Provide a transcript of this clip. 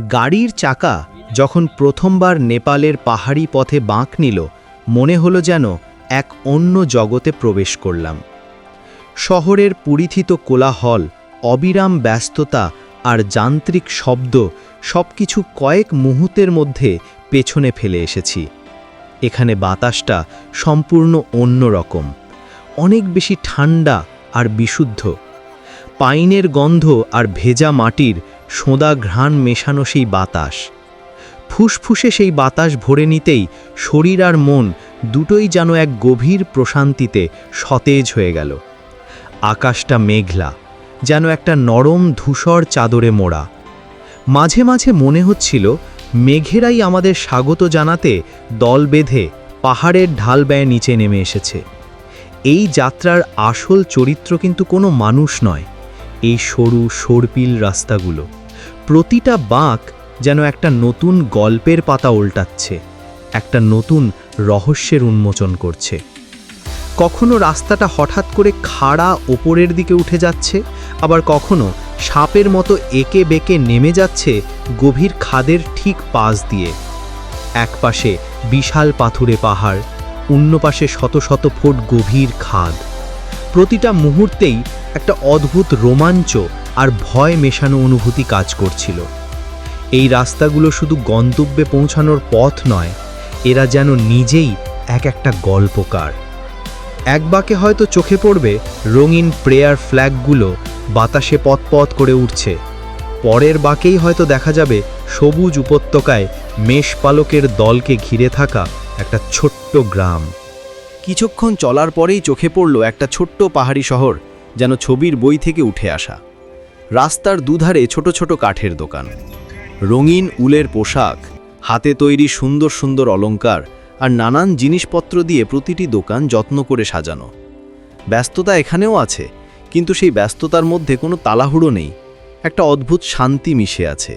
গাড়ির চাকা যখন প্রথমবার নেপালের পাহাড়ি পথে বাঁক নিল, মনে হলো যেন এক অন্য জগতে প্রবেশ করলাম। শহরের পরিথিত কোলাহল, অবিরাম ব্যস্ততা আর যান্ত্রিক শব্দ সবকিছু কয়েক মুহূর্তের মধ্যে পেছনে ফেলে এসেছি। এখানে বাতাসটা সম্পূর্ণ অন্য রকম, অনেক বেশি ঠান্ডা আর বিশুদ্ধ। পাইনের গন্ধ আর ভেজা মাটির সোঁদা ঘ্রাণ মেশানো সেই বাতাস, ফুসফুসে সেই বাতাস ভরে নিতেই শরীর আর মন দুটোই যেন এক গভীর প্রশান্তিতে সতেজ হয়ে গেল। আকাশটা মেঘলা, যেন একটা নরম ধূসর চাদরে মোড়া। মাঝে মাঝে মনে হচ্ছিল মেঘেরাই আমাদের স্বাগত জানাতে দল বেঁধে পাহাড়ের ঢাল বেয়ে নিচে নেমে এসেছে। এই যাত্রার আসল চরিত্র কিন্তু কোনো মানুষ নয়, এই সরু সর্পিল রাস্তাগুলো। প্রতিটা বাঁক যেন একটা নতুন গল্পের পাতা উল্টাচ্ছে, একটা নতুন রহস্যের উন্মোচন করছে। কখনো রাস্তাটা হঠাৎ করে খাড়া ওপরের দিকে উঠে যাচ্ছে, আবার কখনো সাপের মতো এঁকে বেঁকে নেমে যাচ্ছে গভীর খাদের ঠিক পাশ দিয়ে। একপাশে বিশাল পাথুরে পাহাড়, অন্য পাশে শত শত ফুট গভীর খাদ। প্রতিটা মুহূর্তেই একটা অদ্ভুত রোমাঞ্চ আর ভয় মেশানো অনুভূতি কাজ করছিল। এই রাস্তাগুলো শুধু গন্তব্যে পৌঁছানোর পথ নয়, এরা যেন নিজেই এক একটা গল্পকার। এক বাঁকে হয়তো চোখে পড়বে রঙিন প্রেয়ার ফ্ল্যাগগুলো বাতাসে পথ করে উঠছে, পরের বাঁকেই হয়তো দেখা যাবে সবুজ উপত্যকায় মেষপালকের দলকে ঘিরে থাকা একটা ছোট্ট গ্রাম। কিছুক্ষণ চলার পরেই চোখে পড়ল একটা ছোট্ট পাহাড়ি শহর, যেন ছবির বই থেকে উঠে আসা। রাস্তার দুধারে ছোট ছোট কাঠের দোকান, রঙিন উলের পোশাক, হাতে তৈরি সুন্দর সুন্দর অলংকার আর নানান জিনিসপত্র দিয়ে প্রতিটি দোকান যত্ন করে সাজানো। ব্যস্ততা এখানেও আছে, কিন্তু সেই ব্যস্ততার মধ্যে কোনো তাড়াহুড়ো নেই, একটা অদ্ভুত শান্তি মিশে আছে।